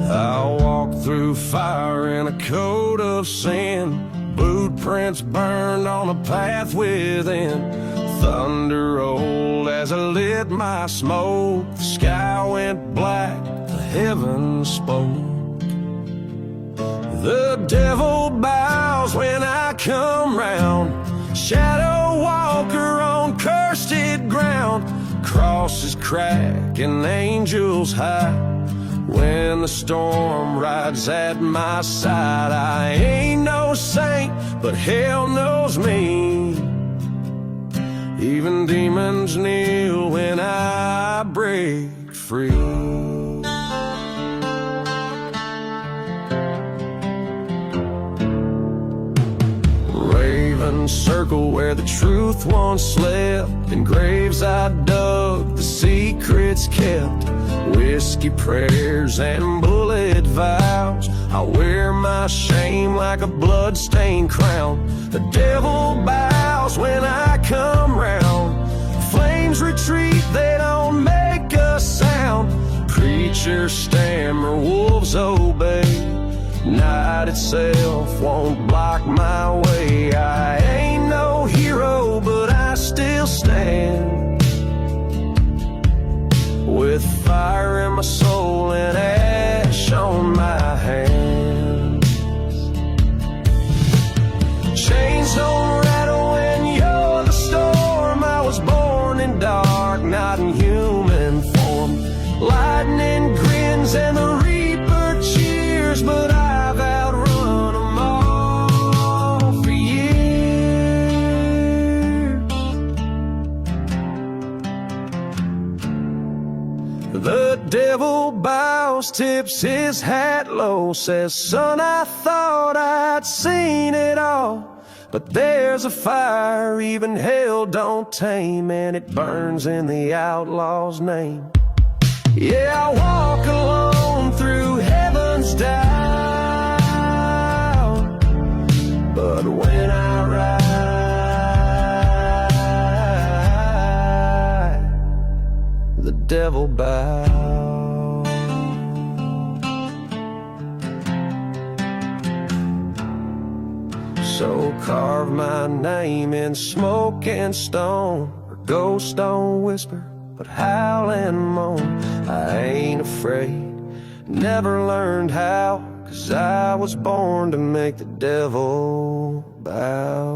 I'll walk through fire in a coat of sin, boot prints burned on a path within. Thunder rolled as I lit my smoke, the sky went black, the heavens spoke. The devil bows when I come round, shadow walker on cursed ground. Crosses crack and angels hide, when the storm rides at my side. I ain't no saint, but hell knows me. Even demons kneel when I break free. Circle where the truth once slept, in graves I dug, the secrets kept. Whiskey prayers and bullet vows, I wear my shame like a blood-stained crown. The devil bows when I come round, flames retreat, they don't make a sound. Preachers stammer, wolves obey, night itself won't block my way. I ain't no hero, but I still stand, with fire in my soul and ash on my hands. Chains don't rattle when you're the storm. I was born in dark, not in human form. Lightning grins and the reaper cheers, but I've outrun them all for years. The devil bows, tips his hat low, says, son, I thought I'd seen it all, but there's a fire even hell don't tame, and it burns in the outlaw's name. Yeah, I walk alone through heaven's down, but when I ride, the devil bows. So carve my name in smoke and stone, or ghosts don't whisper, but howl and moan. I ain't afraid, never learned how, 'cause I was born to make the devil bow.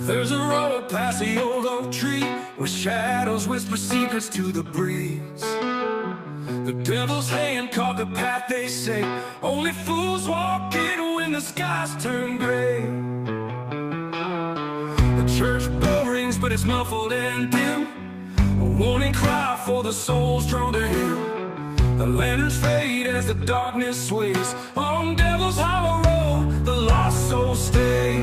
There's a road past the old oak tree, where shadows whisper secrets to the breeze. The devil's hand carved the path, they say. Only fools walk in when the skies turn gray. The church bell rings, but it's muffled and dim, a warning cry for the souls drawn to him. The lanterns fade as the darkness sways. On Devil's Hollow Road, the lost souls stay.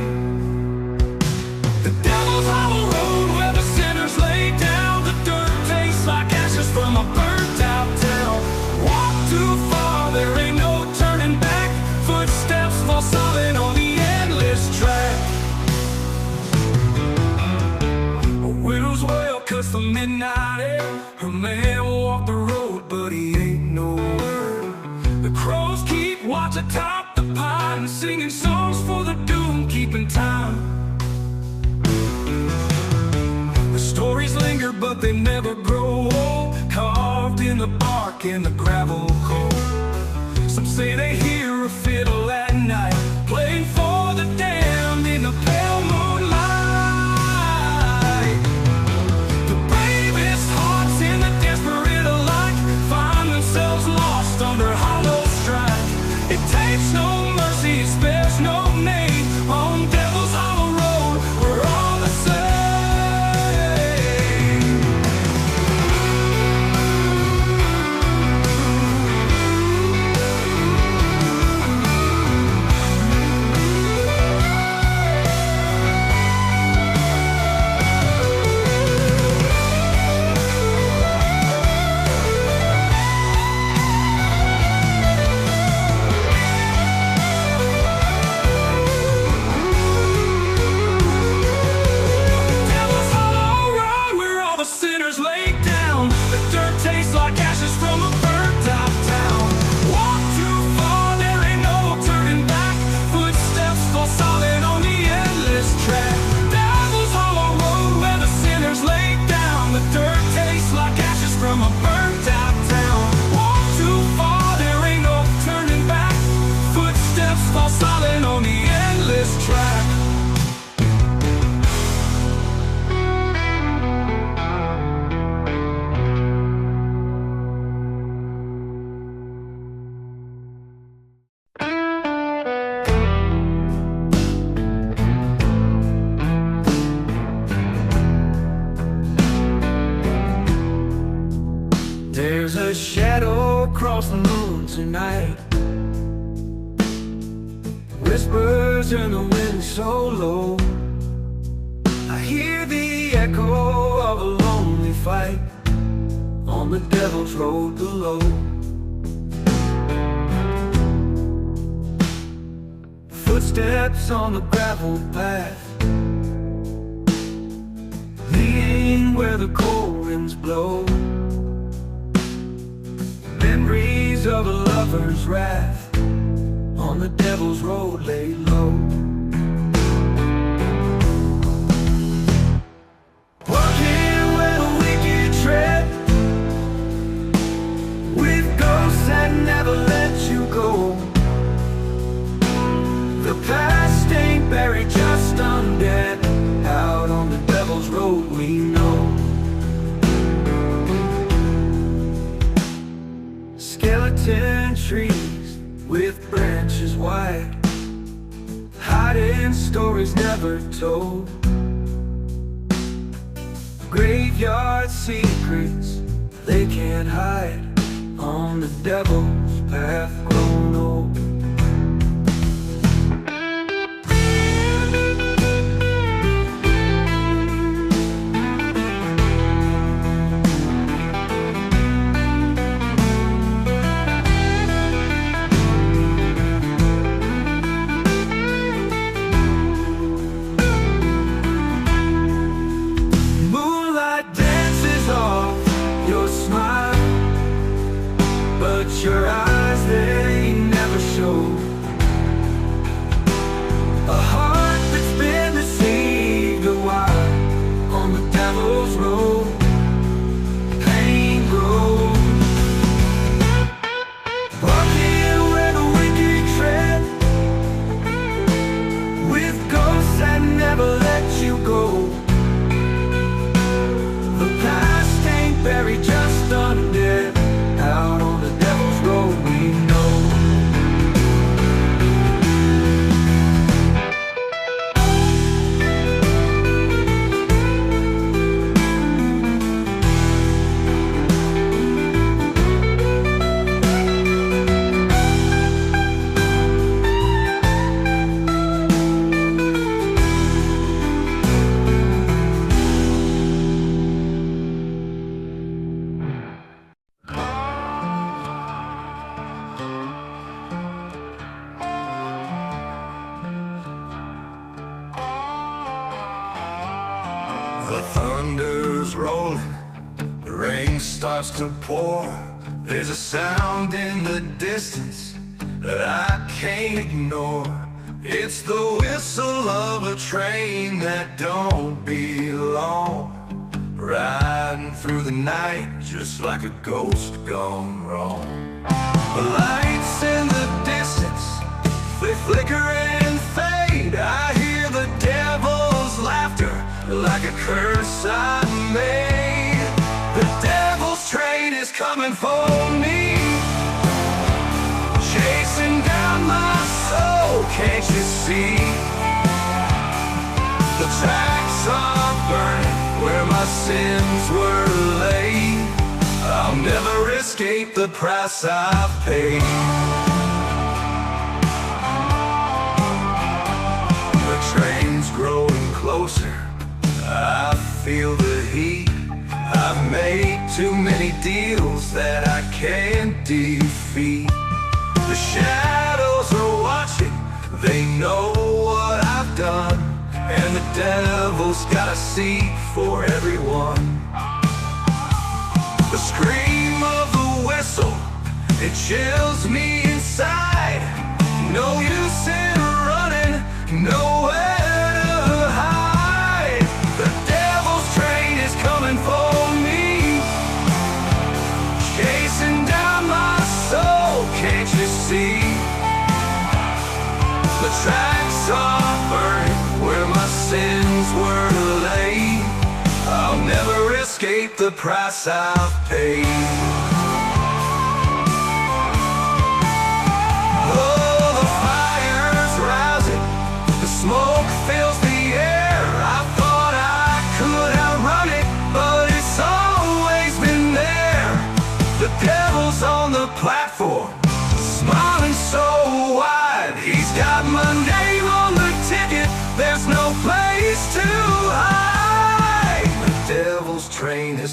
The Devil's Hollow Road, where the sinners lay down. The dirt tastes like ashes from a burnt out town. Walk too far, there ain't no turning back. Footsteps fall silent on the endless track. A widow's wail cuts the midnight air. Her man walked the road, but he ain't nowhere. The crows keep watch atop the pine, singing songs for the doom, keeping time. Stories linger, but they never grow old, carved in the bark and the gravel cold. Some say they hear a fiddle at night, playing for the damned in the pale moonlight. The bravest hearts in the desperate alike find themselves lost under hollow strike. It takes no mercy, spares no name on Devil's Hollow Road, where all tonight. Whispers in the wind so low, I hear the echo of a lonely fight on the devil's road below. Footsteps on the gravel path, leading where the cold winds blow. Memories of a lover's wrath on the devil's road laid low. Walking where the wicked tread, with ghosts that never let you go. The past ain't buried, just undead, out on the devil's road we know. Skeleton trees with branches wide, hiding stories never told. Graveyard secrets they can't hide on the devil's path grown old. Your eyes, they never show a heart that's been deceived a while on the devil's road. Pain grows, walking where the wicked tread, with ghosts that never let you go. The past ain't buried, just undead, out on the devil's road we know. The thunder's rolling, the rain starts to pour. There's a sound in the distance that I can't ignore. It's the whistle of a train that don't belong, riding through the night just like a ghost gone wrong. The lights in the distance, they flicker and fade. I hear the devil's laughter like a curse I made. The devil's train is coming for me, chasing down my soul, can't you see? The tracks are burning where my sins were laid. I'll never escape the price I've paid. The train's growing closer, I feel the heat. I've made too many deals that I can't defeat. The shadows are watching, they know what I've done, and the devil's got a seat for everyone. The scream of the whistle, it chills me inside. No use in running, nowhere to hide. The devil's train is coming for me, chasing down my soul, can't you see? The tracks are burning where my sins were laid. I'll never escape the price I've paid. Oh, the fire's rising, the smoke fills the air. I thought I could outrun it, but it's always been there. The devil's on the platform,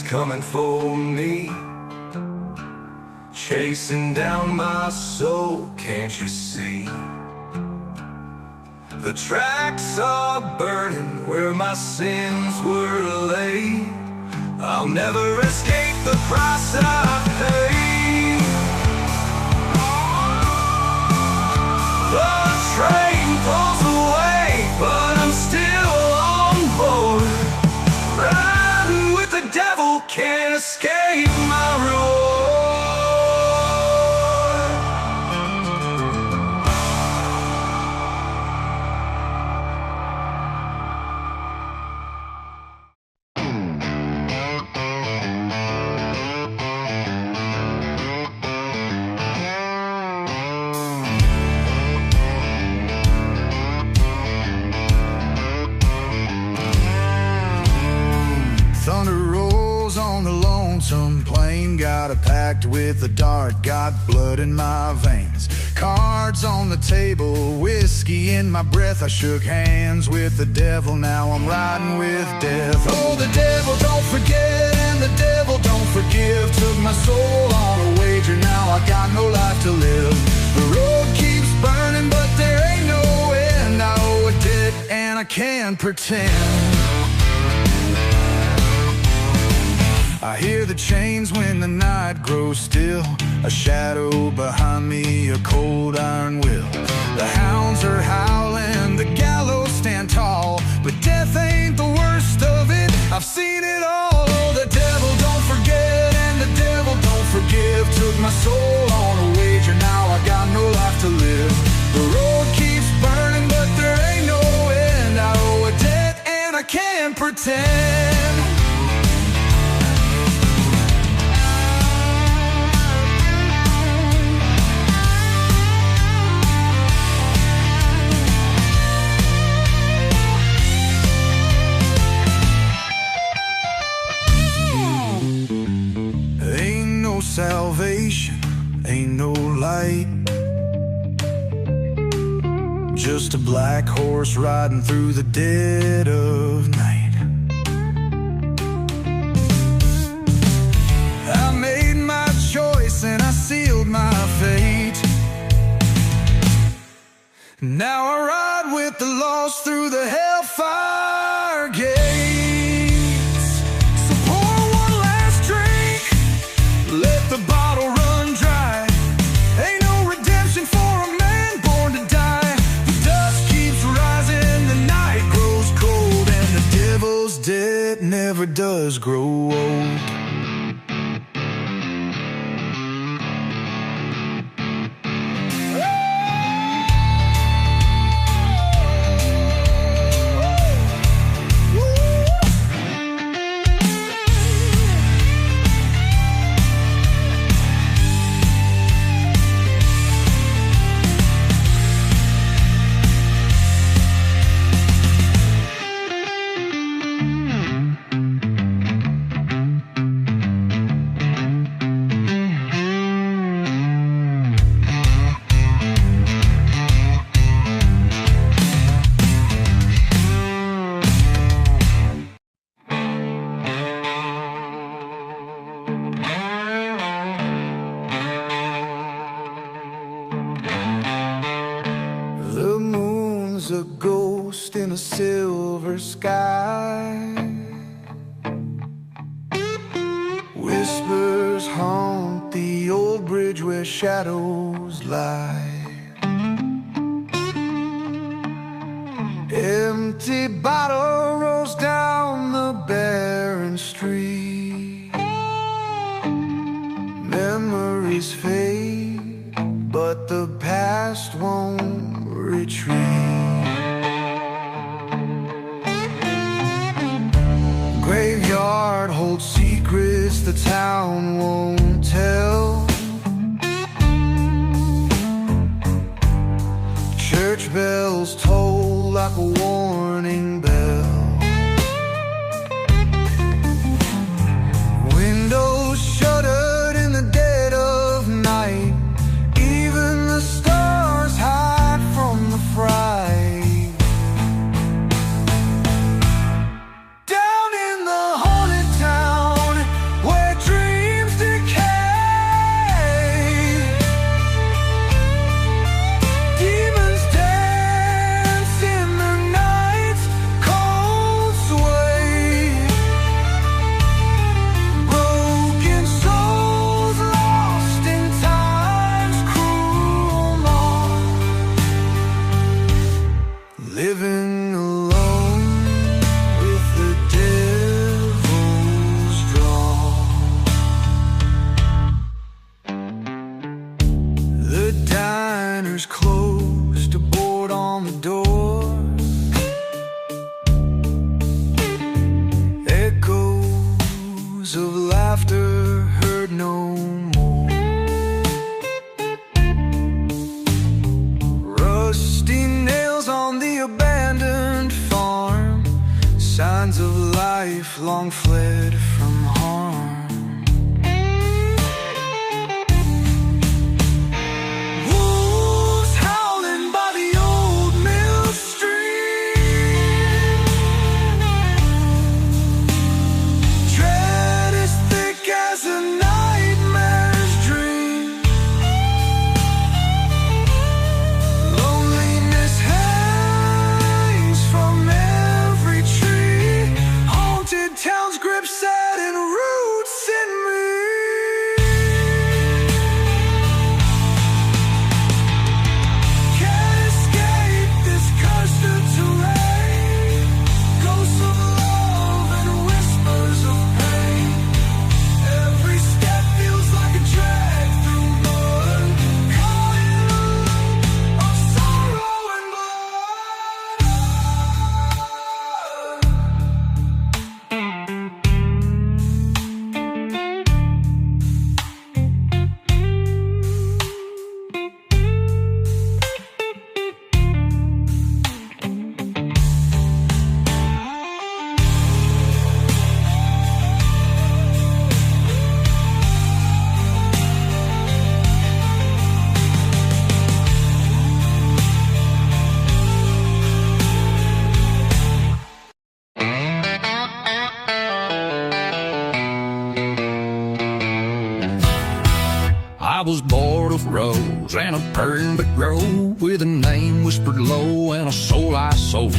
coming for me, chasing down my soul, can't you see? The tracks are burning where my sins were laid. I'll never escape the price I paid. The train pulls away, but I'm still on board. Riding with the devil, can't escape my road. Thunder rolls on the lonesome plain. Got a pact with the dark, got blood in my veins. Cards on the table, whiskey in my breath. I shook hands with the devil, now I'm riding with death. Oh, the devil don't forget and the devil don't forgive. Took my soul on a wager, now I got no life to live. The road keeps burning, but there ain't no end. I owe a debt and I can't pretend. I hear the chains when the night grows still. A shadow behind me, a cold iron will. The hounds are howling, the gallows stand tall, but death ain't the worst of it, I've seen it all. Oh, the devil don't forget and the devil don't forgive. Took my soul on a wager, now I got no life to live. The road keeps burning, but there ain't no end. I owe a debt and I can't pretend. Salvation, ain't no light. Just a black horse riding through the dead of night. I made my choice and I sealed my fate. Now I ride with the lost through the hellfire gates. So pour one last drink, let the bottle run dry. Ain't no redemption for a man born to die. The dust keeps rising, the night grows cold, and the devil's debt never does grow old. The moon's a ghost in a silver sky. Whispers haunt the old bridge where shadows lie. Empty bottle rolls down the barren street. Memories fade, but the past won't retreat. Graveyard holds secrets the town won't tell. Church bells toll like a warning bell. Windows shuttered in the dead of night. Even the stars hide from the fright. Down in the haunted town, of life long fled from harm. Wolves howling by the old mill stream. Dread as thick as a nightmare's dream. Loneliness hangs from every tree. Haunted towns grip sad and roots in me. Can't escape this cursed terrain. Ghosts of love and whispers of pain. Every step feels like a drag through mud. Caught in a loop of sorrow and I was bored of rose and a perfect grove, with a name whispered low and a soul I sold.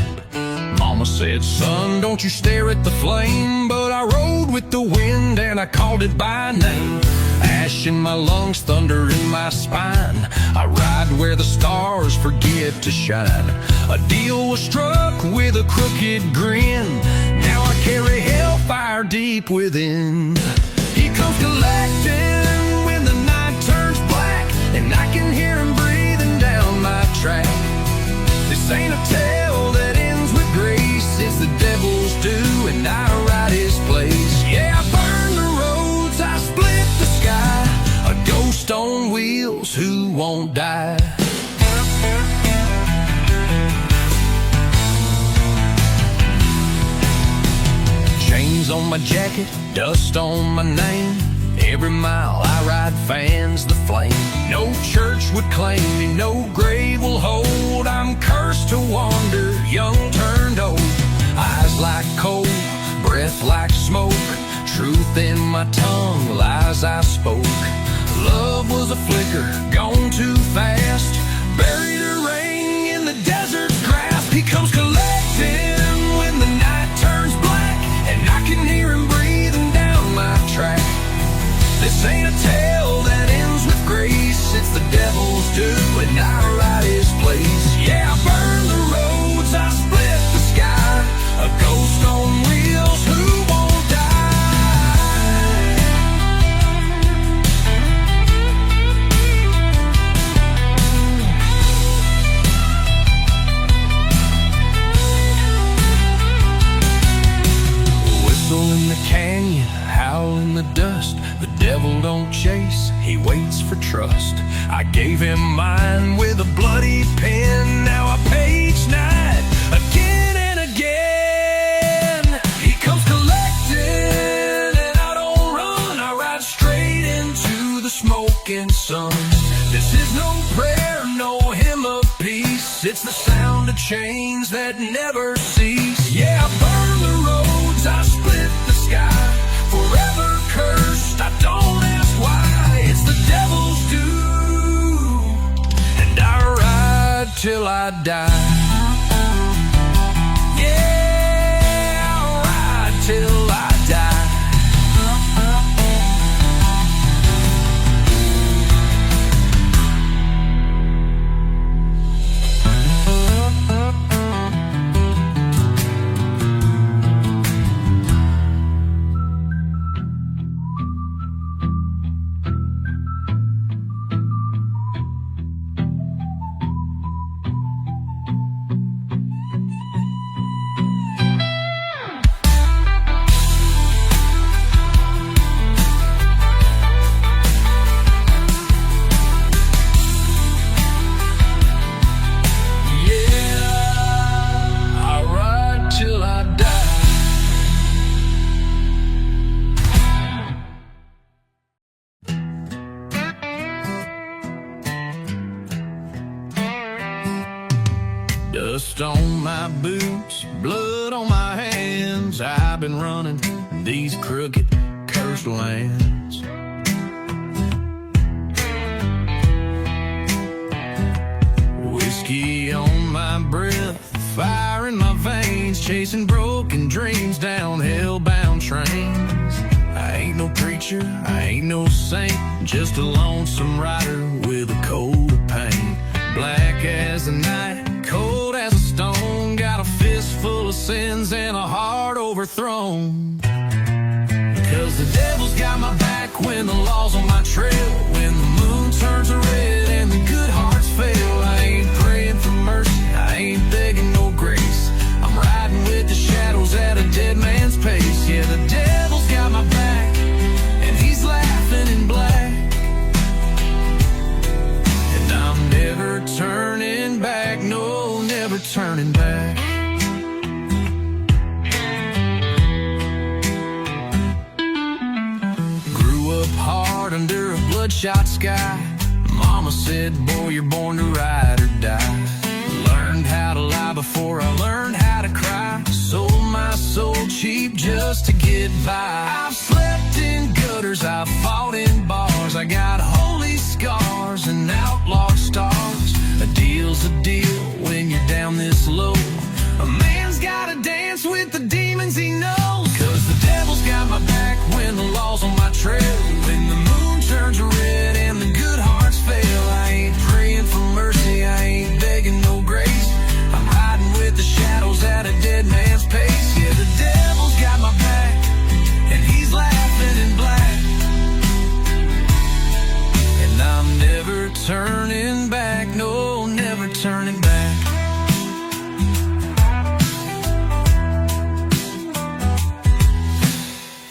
Mama said, son, don't you stare at the flame, but I rode with the wind and I called it by name. Ash in my lungs, thunder in my spine, I ride where the stars forget to shine. A deal was struck with a crooked grin, now I carry hellfire deep within. He comes collecting when the night turns black, and I can hear him breathing down my track. This ain't a tale that ends with grace, it's the devil's due, and I ride his place. Yeah, I burn the roads, I split the sky, a ghost on wheels who won't die. Chains on my jacket, dust on my name. Every mile I ride fans the flame. No church would claim me, no grave will hold. I'm cursed to wander, young turned old. Eyes like coal, breath like smoke. Truth in my tongue, lies I spoke. Love was a flicker, gone too fast. Buried a ring in the desert's grasp. He comes collecting when the night turns black, and I can hear him breathing down my track. This ain't a tale that ends with grace, it's the devil's due, and I ride his place. Yeah, I burn the roads, I split the sky, a ghost on wheels who won't Whistle in the canyon, howl in the dust. The devil don't chase, he waits for trust. I gave him mine with a bloody pen, now I page night again and again. He comes collecting and I don't run, I ride straight into the smoking sun. This is no prayer, no hymn of peace, it's the sound of chains that never cease. Yeah, I burn the roads, I split the sky, forever cursed, I don't ask why. It's the devil's due, and I ride till I die. Yeah, I'll ride till I die. Dust on my boots, blood on my hands. I've been running these crooked, cursed lands. Whiskey on my breath, fire in my veins, chasing broken dreams down hell-bound trains. I ain't no preacher, I ain't no saint, just a lonesome rider with a coat of paint. Black as the night, cold as a stone, got a fist full of sins and a heart overthrown. Cause the devil's got my back when the law's on my trail, when the moon turns red and the good hearts fail. I ain't praying for mercy, I ain't begging no grace, I'm riding with the shadows at a dead man's pace. Yeah, the devil's got my back and he's laughing in black, and I'm never turning back, no, never turning back. Grew up hard under a bloodshot sky. Mama said, boy, you're born to ride or die. Learned how to lie before I learned how to cry. Sold my soul cheap just to get by. I've slept in gutters, I've fought in bars, I got holy scars and outlawed stars. A deal's a deal when you're down this low. A man's gotta dance with the demons he knows. Cause the devil's got my back when the law's on my trail, when the moon turns red and the good hearts fail. I ain't praying for mercy, I ain't begging no grace, I'm riding with the shadows at a dead man's pace. Yeah, the devil's got my back and he's laughing in black, and I'm never turning back, no, never turning back.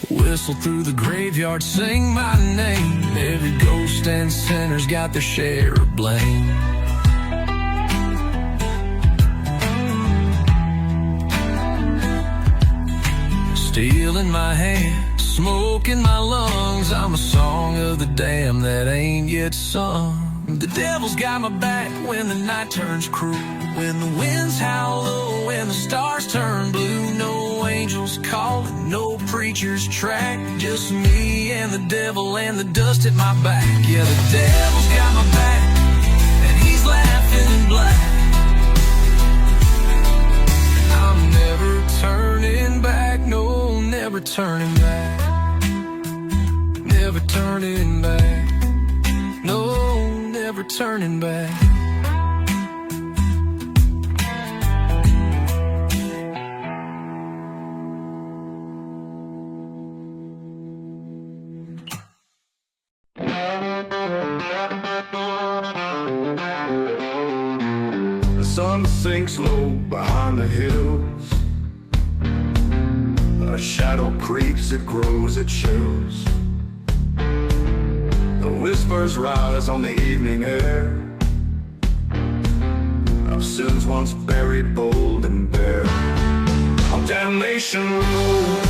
Whistle through the graveyard, sing my name. Every ghost and sinner's got their share of blame. Steel in my hand, smoke in my lungs, I'm a song of the damned that ain't yet sung. The devil's got my back when the night turns cruel, when the winds howl low and the stars turn blue. No angels calling, no preacher's track, just me and the devil and the dust at my back. Yeah, the devil's got my back and he's laughing in black, I'm never turning back, no, never turning back, never turning back, no, never turning back. The sun sinks low behind the hills, a shadow creeps, it grows, it chills. The whispers rise on the evening air of sins once buried, bold and bare. On Damnation Road,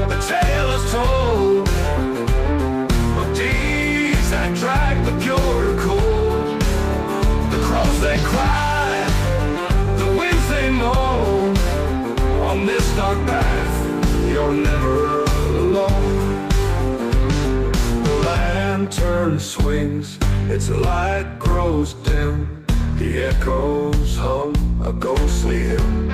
the tale is told of deeds that drag the pure cold. The cross they cry, the winds they moan. On this dark path, you're never alone. The lantern swings, its light grows dim, the echoes hum a ghostly hymn.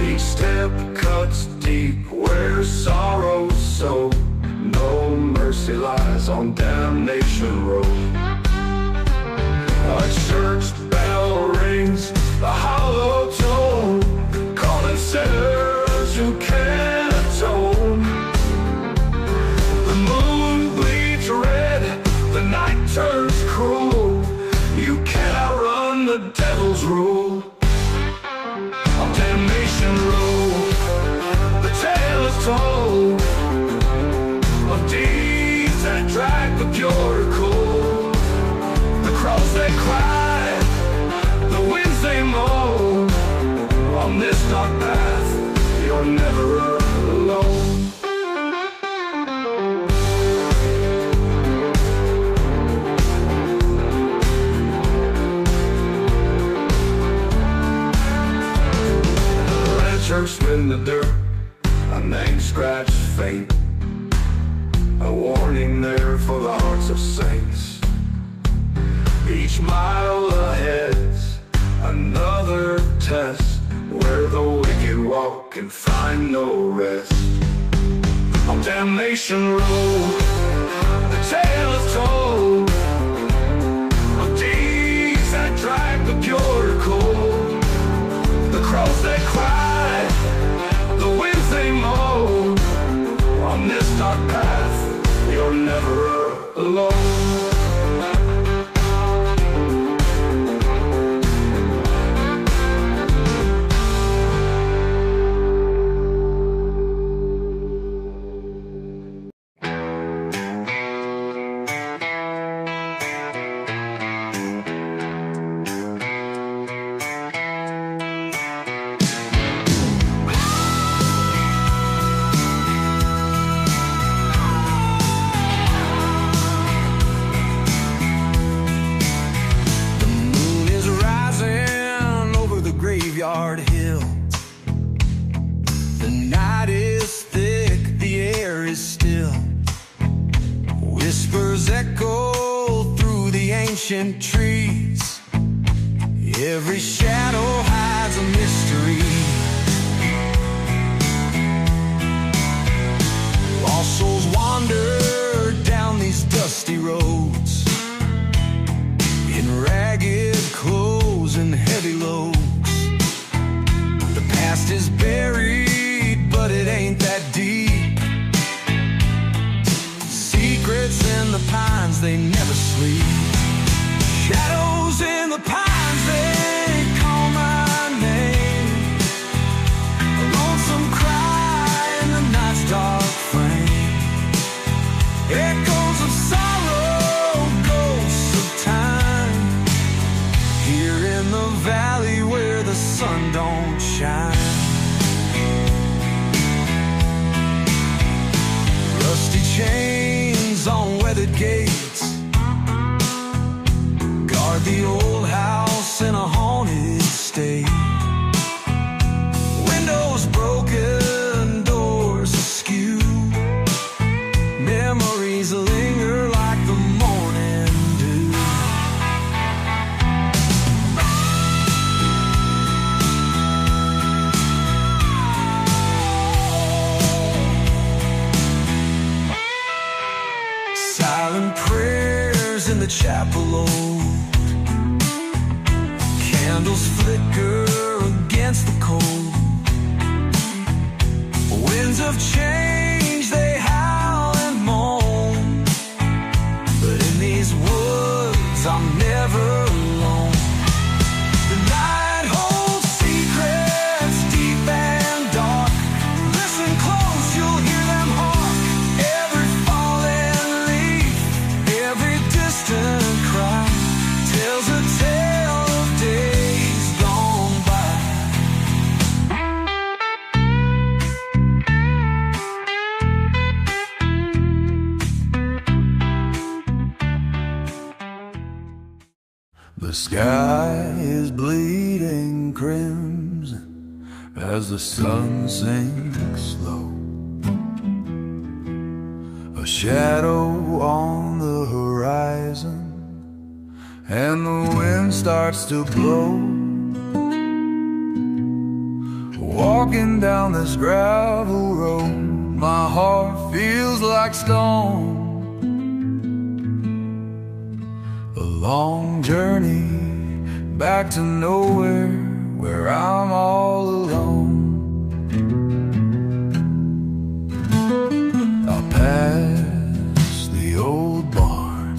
Each step cuts deep where sorrows sow, no mercy lies on Damnation Road. A church bell rings, the hollow tone, calling sinners who can't atone. The moon bleeds red, the night turns cruel, you can't outrun the devil's rule. On Damnation Road, the tale is told of deeds that drag the pure cold. The cross they cry, the winds they moan. On this dark path, you're never alone. name scratched faint, a warning there for the hearts of saints. Each mile ahead's another test, where the wicked walk and find no rest. On Damnation Road, the tale is told of deeds that drag the pure to cold, the crows that cry, the winds they moan. On this dark path, you're never alone. Hill. The night is thick, the air is still. Whispers echo through the ancient trees. Every shadow hides a mystery. Lost souls wander down these dusty roads, in ragged clothes and heavy loads. Past is buried, but it ain't that deep. Secrets in the pines, they never sleep. Shadows in the pines, they call my name. A lonesome cry in the night's dark frame. Echoes of sorrow, ghosts of time, here in the valley where the sun don't shine. Rusty chains on weathered gates guard the old house in a haunted state. Windows broken, doors askew. Memories linger like the morning dew. Silent prayers in the chapel old, candles flicker against the cold. Winds of change, they howl and moan, but in these woods I'm never alone. The night holds secrets deep and dark. Listen close, you'll hear them hark. Every fallen leaf, every distant cry tells a tale of days gone by. The sky is bleeding crimson as the sun sinks low. A shadow on the horizon, and the wind starts to blow. Walking down this gravel road, my heart feels like stone. A long journey back to nowhere, where I'm all alone. I'll pass the old barn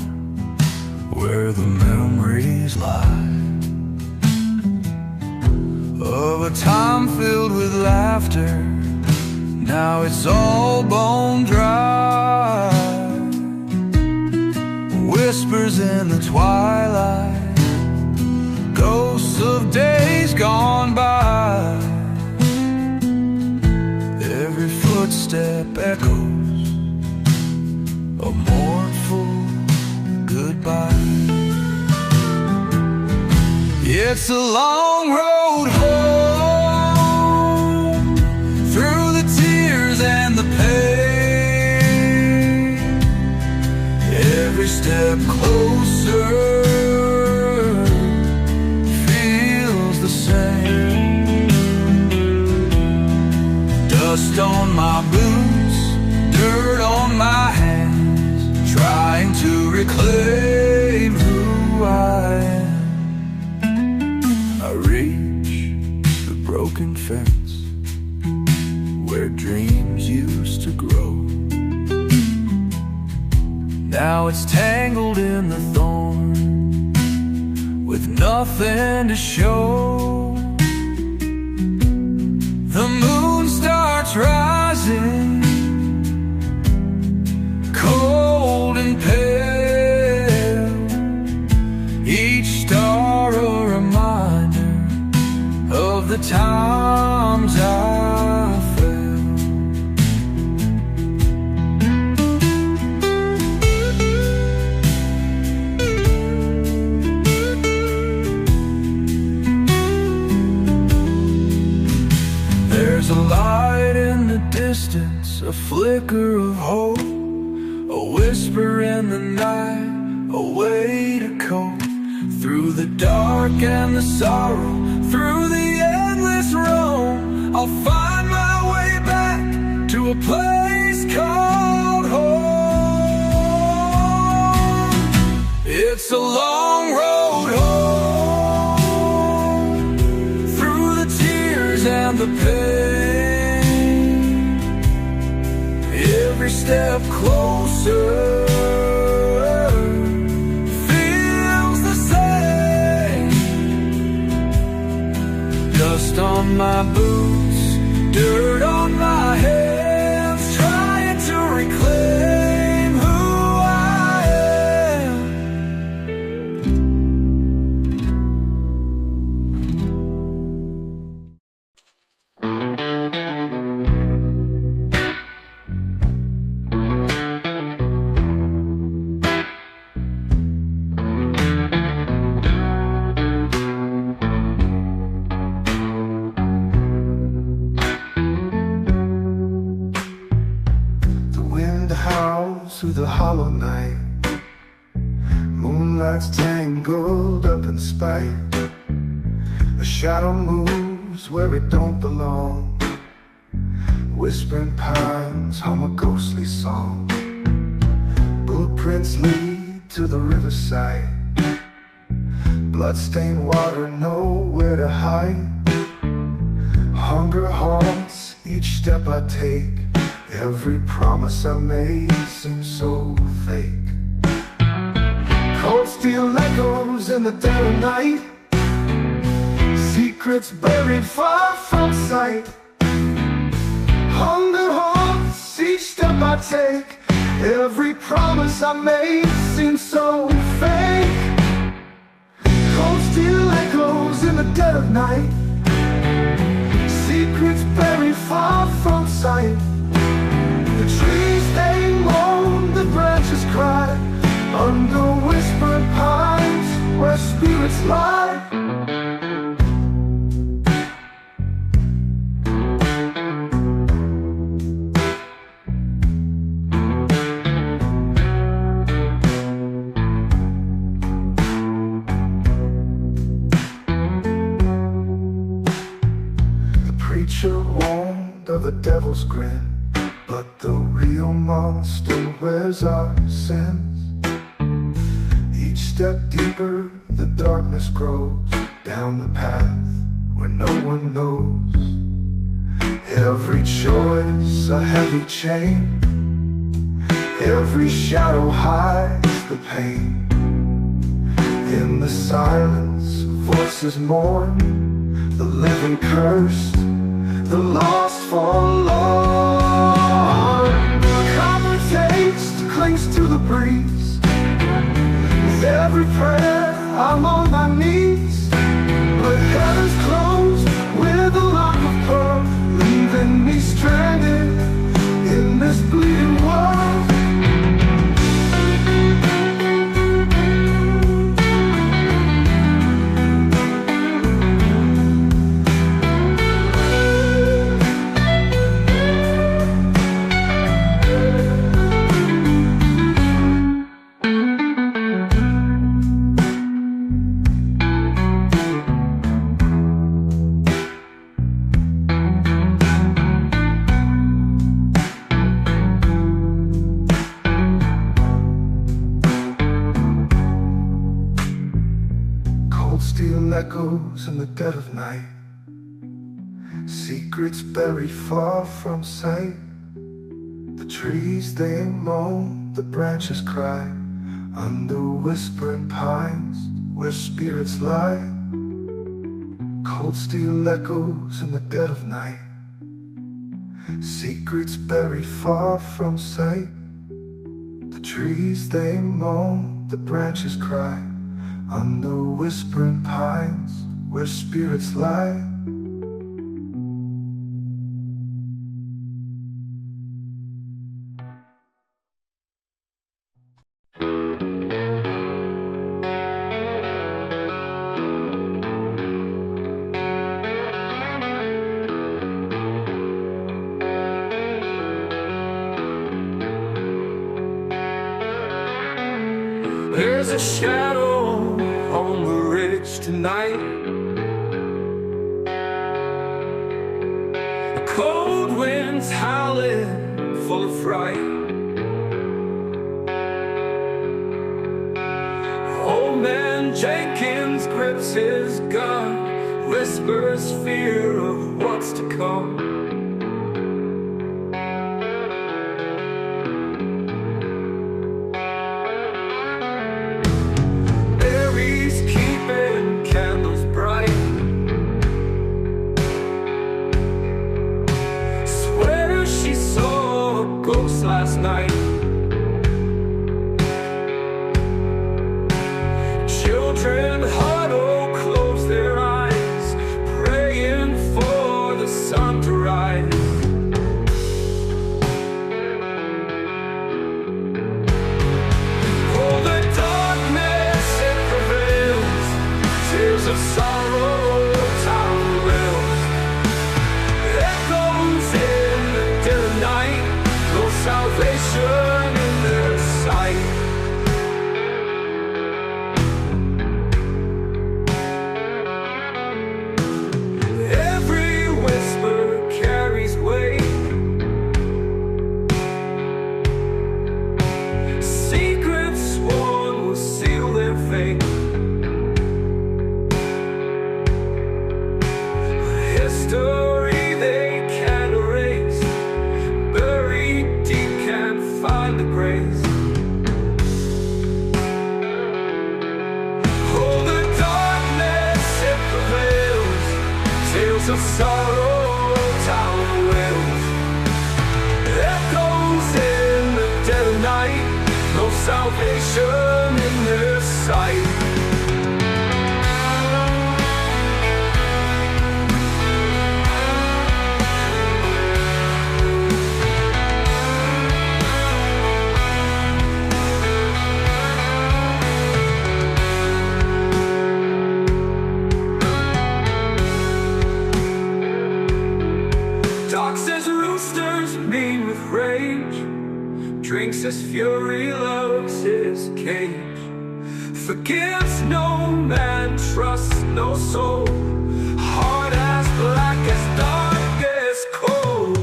where the memories lie of a time filled with laughter. Now it's all bone dry. Whispers in the twilight, ghosts of days gone by. Every footstep echoes a mournful goodbye. It's a long road home, through the tears step closer, feels the same. Dust on my boots, dirt on my hands, trying to reclaim who I am. I reach the broken fence where dreams used to grow. Now it's tangled in the thorn with nothing to show. The moon starts rising, cold and pale, each star a reminder of the times I fell. There's a light in the distance, a flicker of hope, a whisper in the night, a way to cope through the dark and the sorrow, through the endless roam. I'll find my way back to a place called home. It's a long road home, through the tears and the pain, every step closer feels the same. Dust on my boots, dirt on my hands, trying to reclaim who I am. Through the hollow night, moonlight's tangled up in spite. A shadow moves where it don't belong. Whispering pines hum a ghostly song. Blueprints lead to the riverside. Bloodstained water, nowhere to hide. Hunger haunts each step I take. Every promise I made seems so fake. Cold steel echoes in the dead of night, secrets buried far from sight. Hunger haunts each step I take. Every promise I made seems so fake. Cold steel echoes in the dead of night, secrets buried far from sight. The trees they moan, the branches cry, under whispered pines where spirits lie. The preacher warned of the devil's grin, but the real monster wears our sins. Each step deeper, the darkness grows, down the path where no one knows. Every choice a heavy chain, every shadow hides the pain. In the silence, voices mourn, the living cursed, the lost forlorn. Copper taste clings to the breeze. With every prayer I'm on my knees, but heaven's closed with a lock of pearl, leaving me stranded in this bleeding world. echoes in the dead of night. Secrets buried far from sight. The trees they moan, the branches cry, under whispering pines where spirits lie. Cold steel echoes in the dead of night. Secrets buried far from sight. The trees they moan, the branches cry, under whispering pines where spirits lie. There's a shadow on the ridge tonight. The cold wind's howling, full of fright. Old man Jenkins grips his gun, whispers fear of what's to come. Last night, children huddle, close their eyes, praying for the sun to rise. Oh, the darkness, it prevails, tears of sorrow, town wells, echoes in the dead of night. No salvation in their sight. Every whisper carries weight. Secrets sworn will seal their fate. History they can't erase, buried deep can't find the grace. Oh, the darkness, it prevails, tales of sorrow, town wells, echoes in the dead of night, no salvation in their sight. Talks as roosters mean with rage, drinks as fury loves his cage, forgives no man, trusts no soul, heart as black as darkest coal.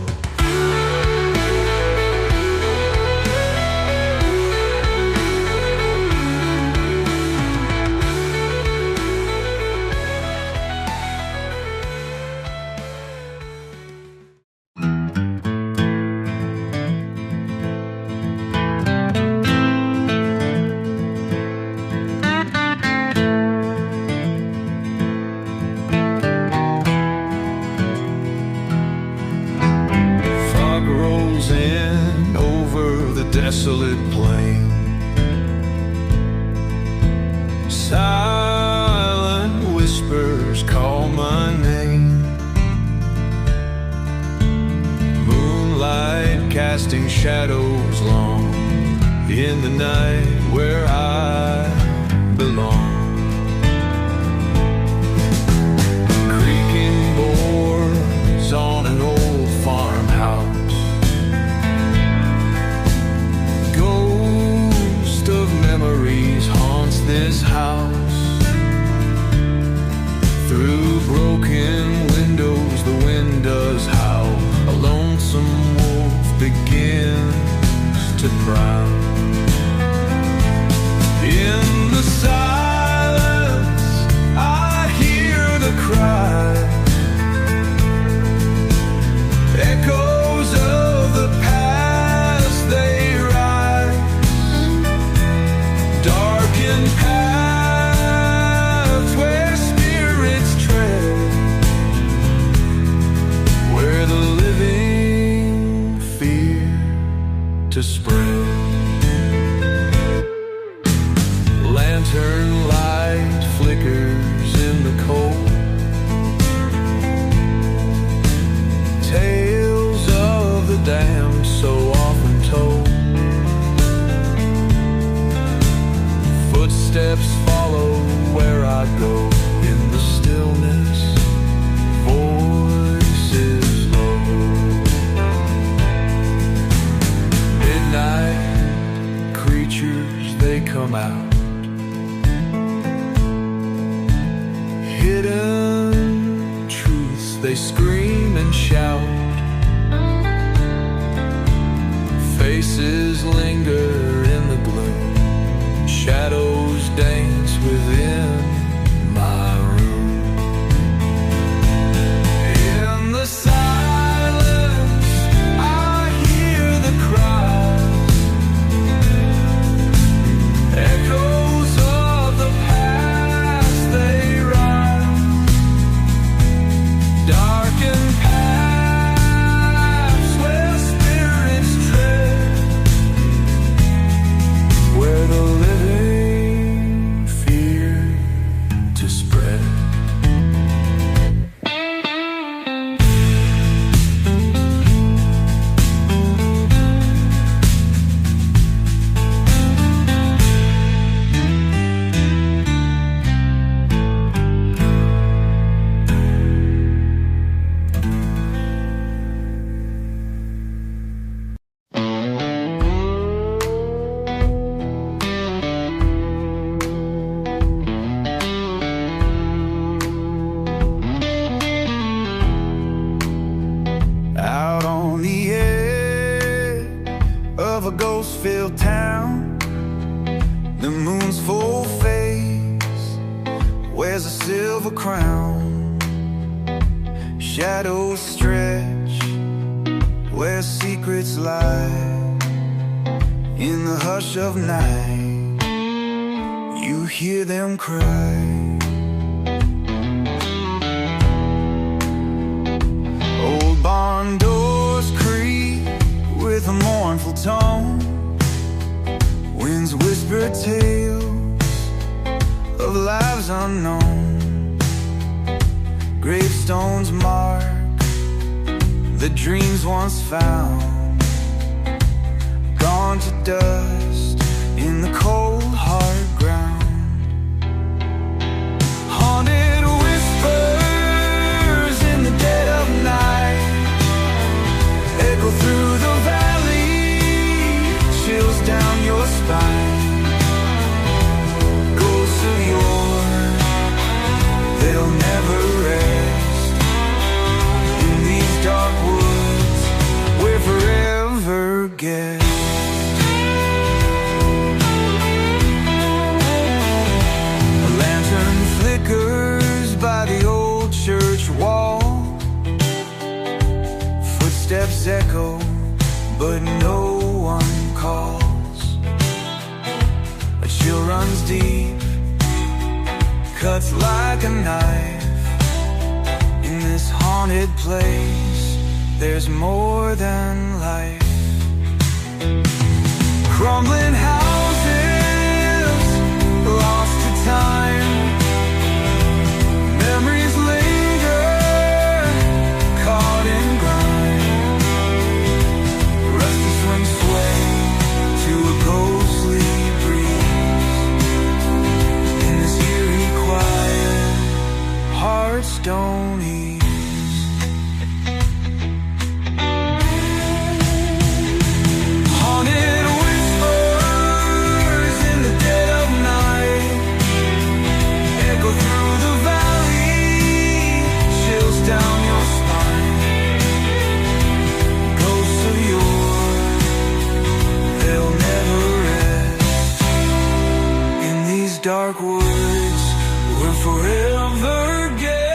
Desolate plain, silent whispers call my name. Moonlight casting shadows long in the night where I belong. Creaking boards on an old farmhouse, memories haunts this house. Through broken windows the wind does howl, a lonesome wolf begins to prowl. In the silence I hear Footsteps follow where I go. In the stillness, voices low. Midnight creatures, they come out. Hidden truths, they scream and shout. Faces linger in the gloom. Shadows dance within my room. In the silence, I hear the cries, echoes of the past, they rise. Darkened paths where spirits tread, where the living fear to spread. Out on the edge of a ghost-filled town, the moon's full face wears a silver crown. Shadows stretch where secrets lie. In the hush of night, you hear them cry. Old barn doors creak with a mournful tone. Winds whisper tales of lives unknown. Gravestones mark the dreams once found, gone to dust in the cold hard ground. Haunted whispers in the dead of night echo through the valley, chills down your spine. Ghosts of yore, they'll never rest in these dark woods we're forever guests. A lantern flickers by the old church wall. Footsteps echo, but no one calls. A chill runs deep, cuts like a knife. In this haunted place, there's more than life. Crumbling houses, lost to time. Memories linger, caught in grime. Restless wings sway to a ghostly breeze. In this eerie quiet, hearts don't ease. Haunted whispers in the dead of night echo through the valley, chills down your spine. Ghosts of yore, they'll never rest in these dark woods we're forever guests.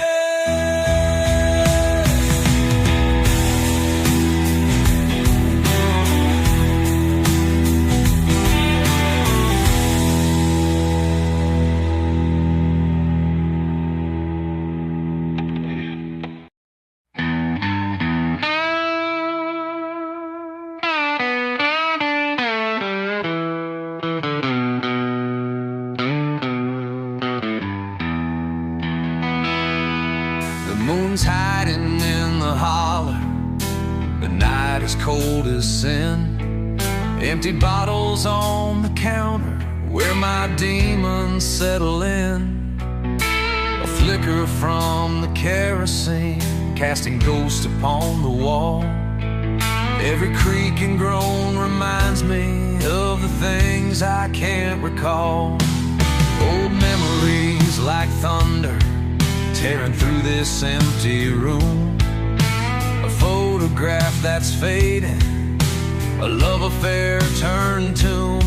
The moon's hiding in the holler. The night is cold as sin. Empty bottles on the counter, where my demons settle in. A flicker from the kerosene, casting ghosts upon the wall. Every creak and groan reminds me of the things I can't recall. Old memories like thunder tearing through this empty room. A photograph that's fading, a love affair turned tomb.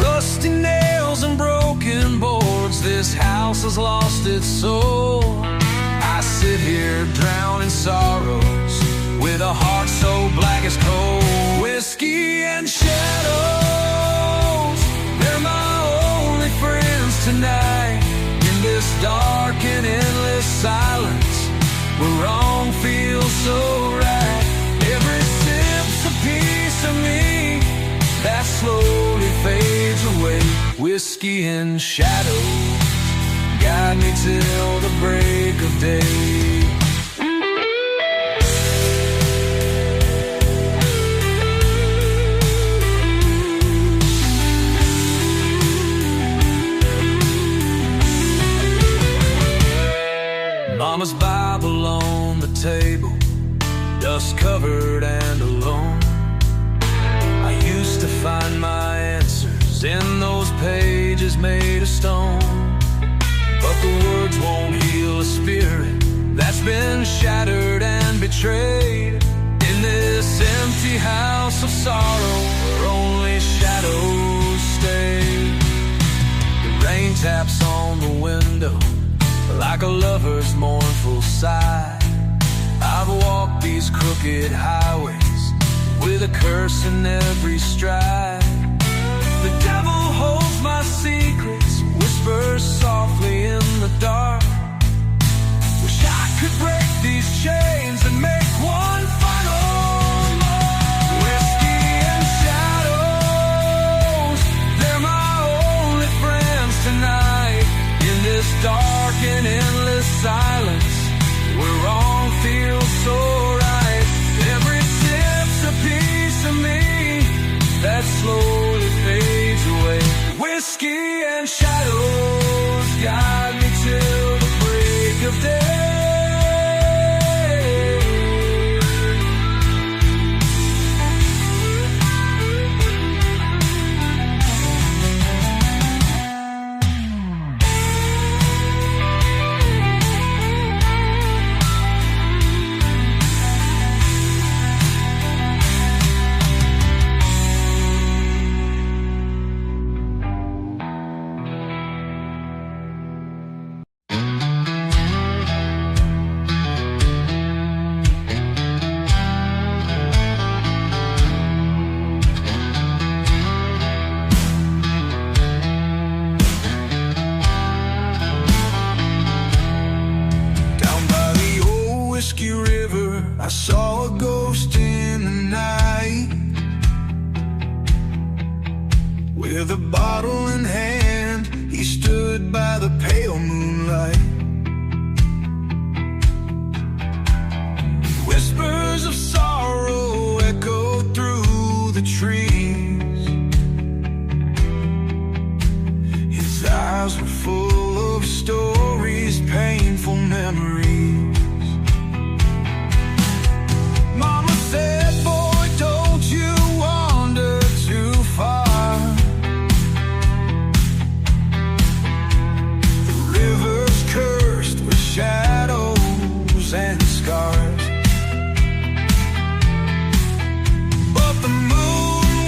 Rusty nails and broken boards, this house has lost its soul. I sit here drowned in sorrows, with a heart so black as coal. Whiskey and shadows, they're my only friends tonight. In this dark and endless silence, where wrong feels so right. Every sip's a piece of me that slowly fades away. Whiskey and shadows guide me till the break of day. Mama's Bible on the table, dust covered and alone. I used to find my answers in those pages made of stone. But the words won't heal a spirit that's been shattered and betrayed. In this empty house of sorrow, where only shadows stay. The rain taps on the window like a lover's mournful sigh. I've walked these crooked highways with a curse in every stride. The devil holds my secrets, whispers softly in the dark. Wish I could break these chains and make one final mark. Whiskey and shadows, they're my only friends tonight. In this dark and endless silence, where wrong feels so right. Every sip's a piece of me that slowly fades away. Whiskey and shadows guide me till the break of day. I saw a ghost in the night, with a bottle in hand. He stood by the pale moonlight. Whispers of sorrow echoed through the trees. His eyes were full of stories, painful memories. Mama said, boy, don't you wander too far. The river's cursed with shadows and scars. But the moon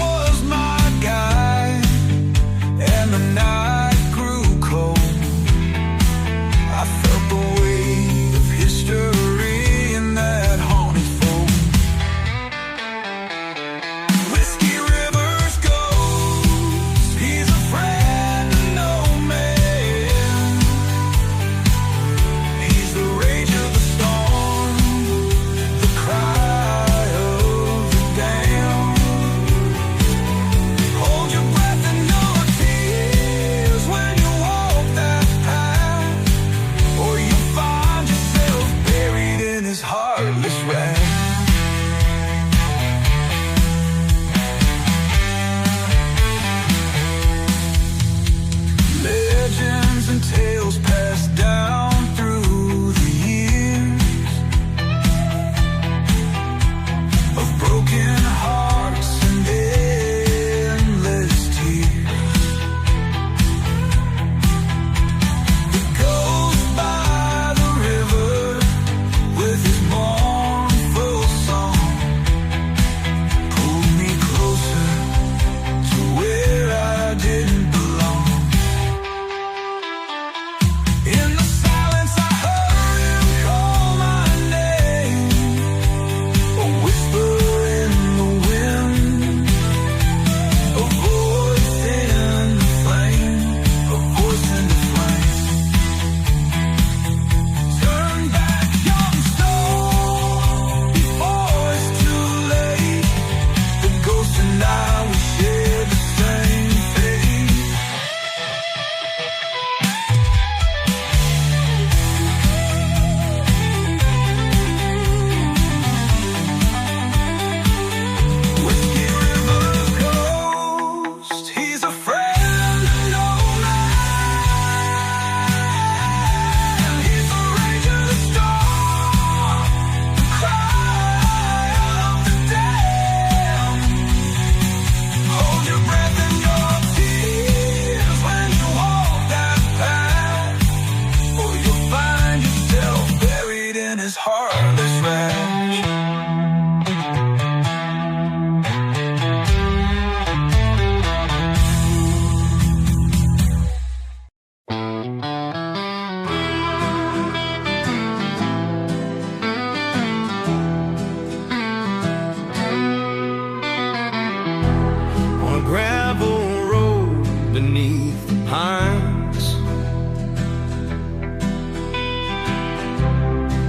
beneath the pines.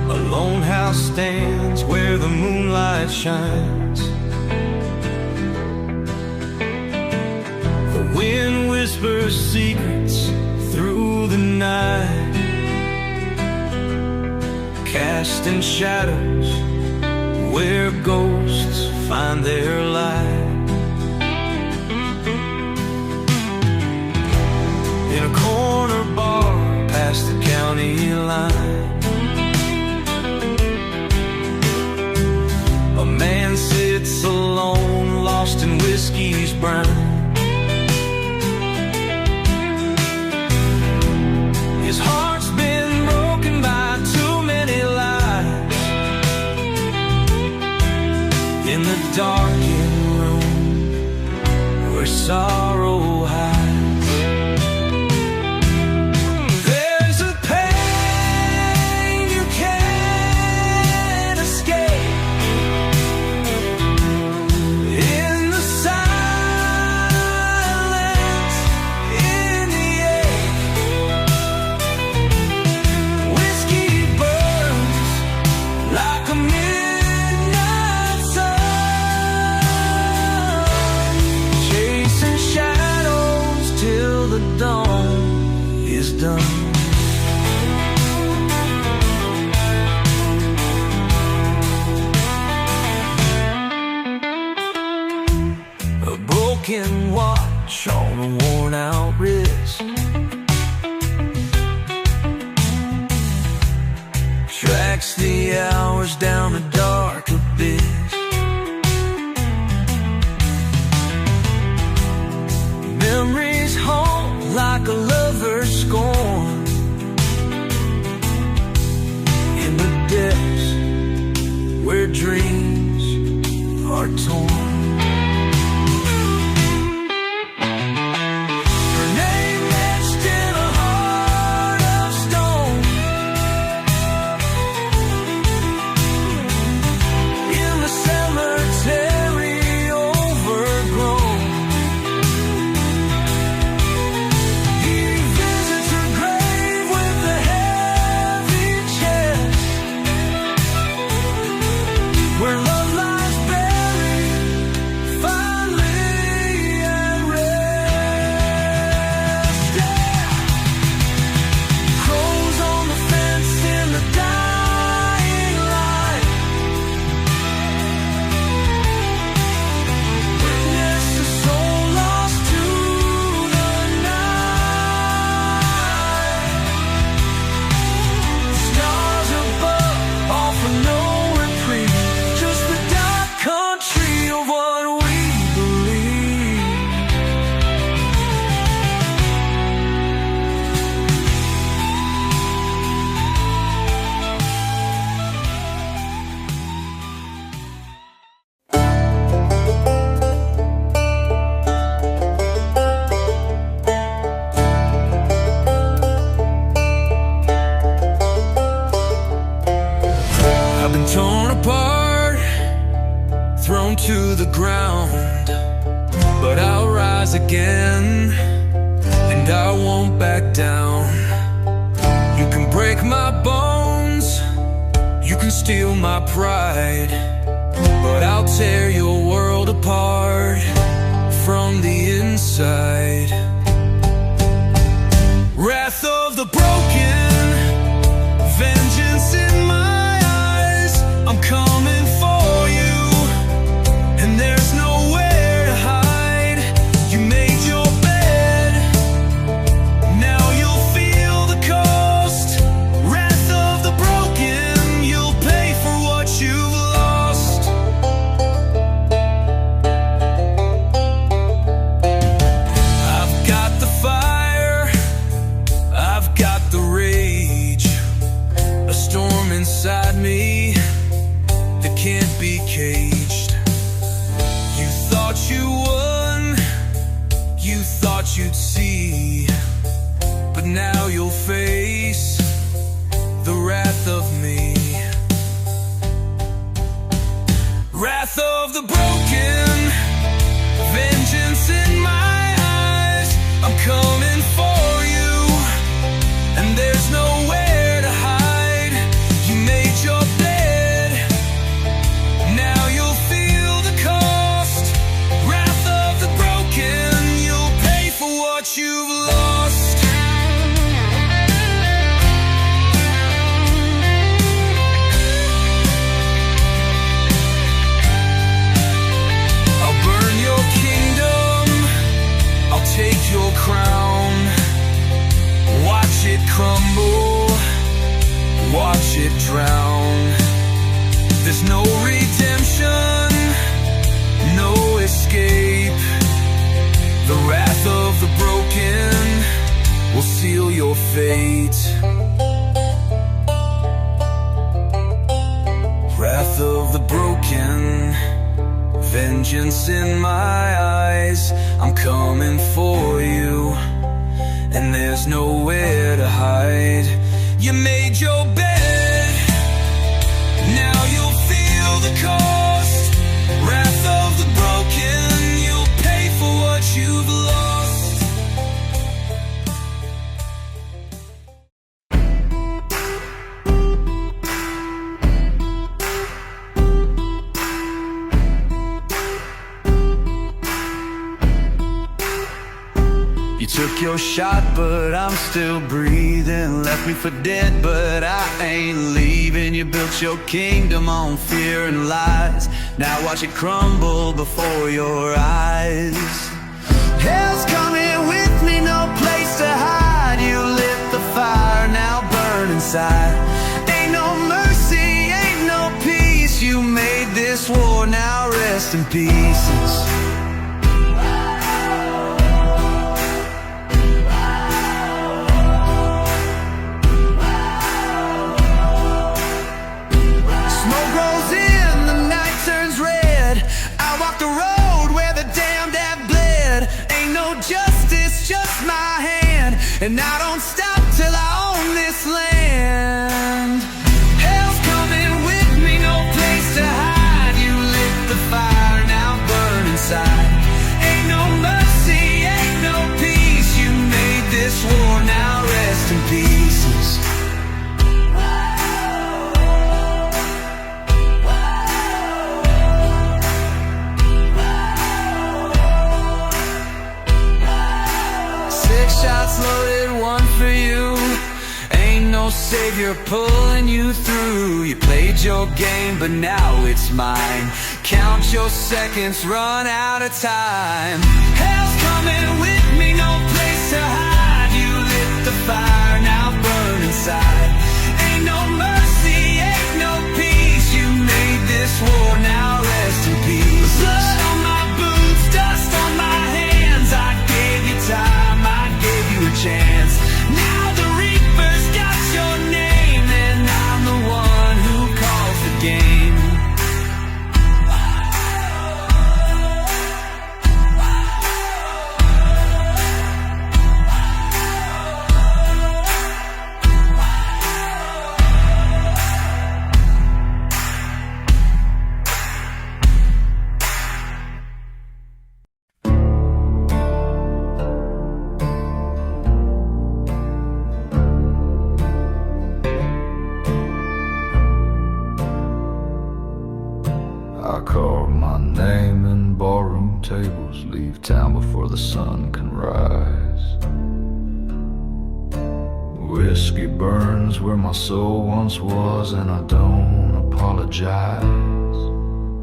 A lone house stands where the moonlight shines. The wind whispers secrets through the night, casting shadows where ghosts find their light. In a corner bar past the county line, a man sits alone, lost in whiskey's brine. His heart's been broken by too many lies. In the darkened room where sorrow hides, there's a pain you can't escape. In the silence, in the air, whiskey burns like a midnight sun, chasing shadows till the dawn is done. A broken watch on a worn out wrist tracks the hours down a dark abyss. Memories haunt like a lover's scorn in the depths where dreams are torn. Her name etched in a heart of stone, in the cemetery overgrown. He visits her grave with a heavy chest, where love lies buried finally at rest. Yeah. Crows on the fence in the dying light, witness a soul lost to the night. Stars above offer no reprieve, just the dark country of what we believe. I've been torn apart, thrown to the ground, but I'll rise again, and I won't back down. You can break my bones, you can steal my pride, but I'll tear your world apart from the inside. Wrath of the broken, vengeance in my eyes. I'm coming for you, and there's nowhere to hide. You made your bed, now you'll feel the cost. Wrath of the broken, you'll pay for what you've lost. your fate. Wrath of the broken, vengeance in my eyes. I'm coming for you, and there's nowhere to hide. You made your bed, now you'll feel the cost. Wrath of the broken, you'll pay for what you've lost. You took your shot, but I'm still breathing. Left me for dead, but I ain't leaving. You built your kingdom on fear and lies. Now watch it crumble before your eyes. Hell's coming with me, no place to hide. You lit the fire, now burn inside. Ain't no mercy, ain't no peace. You made this war, now rest in pieces. And I don't stop till I own this land. Hell's coming with me, no place to hide. You lit the fire, now burn inside. Ain't no mercy, ain't no peace. You made this war, now rest in pieces. Shots loaded, one for you. Ain't no savior pulling you through. You played your game, but now it's mine. Count your seconds, run out of time. Hell's coming with me, no place to hide. You lit the fire, now burn inside. Ain't no mercy, ain't no peace. You made this war, now rest in peace. Blood on my boots, dust on my hands. I gave you time, I gave you a chance. Now the Reaper's got your name, and I'm the one who calls the game. I call my name in ballroom tables, leave town before the sun can rise. Whiskey burns where my soul once was, and I don't apologize.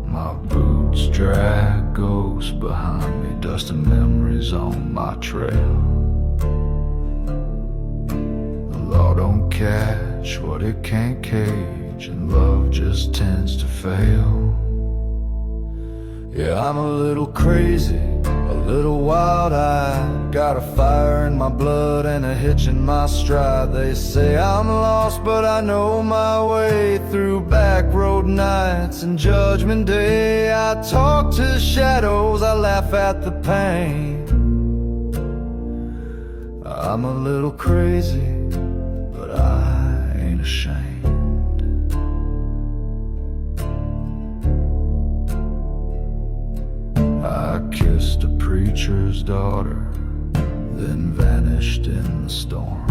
My boots drag ghosts behind me, dust and memories on my trail. The law don't catch what it can't cage, and love just tends to fail. Yeah, I'm a little crazy, a little wild-eyed. Got a fire in my blood and a hitch in my stride. They say I'm lost, but I know my way through back road nights and Judgment Day. I talk to shadows, I laugh at the pain. I'm a little crazy, but I ain't ashamed. I kissed a preacher's daughter, then vanished in the storm.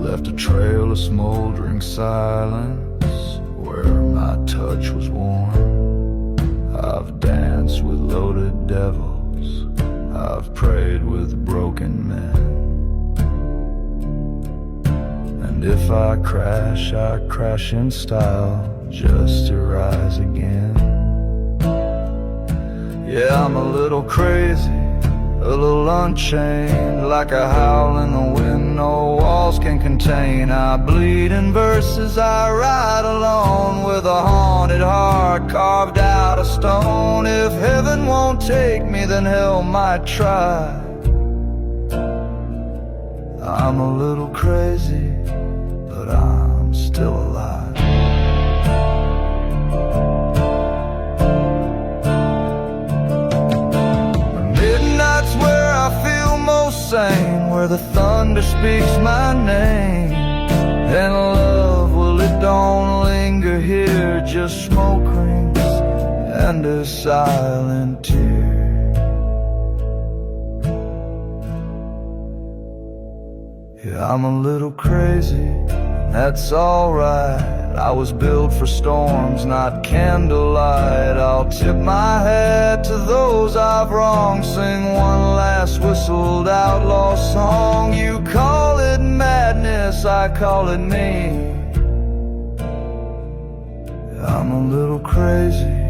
Left a trail of smoldering silence where my touch was warm. I've danced with loaded devils, I've prayed with broken men. And if I crash in style, just to rise again. Yeah, I'm a little crazy, a little unchained, like a howl in the wind no walls can contain. I bleed in verses, I ride alone with a haunted heart carved out of stone. If heaven won't take me, then hell might try. I'm a little crazy, but I'm still alive. Midnight's where I feel most sane, where the thunder speaks my name. And love, well, it don't linger here, just smoke rings and a silent tear. Yeah, I'm a little crazy, that's alright. I was built for storms, not candlelight. I'll tip my hat to those I've wronged, sing one last whistled outlaw song. You call it madness, I call it me. I'm a little crazy,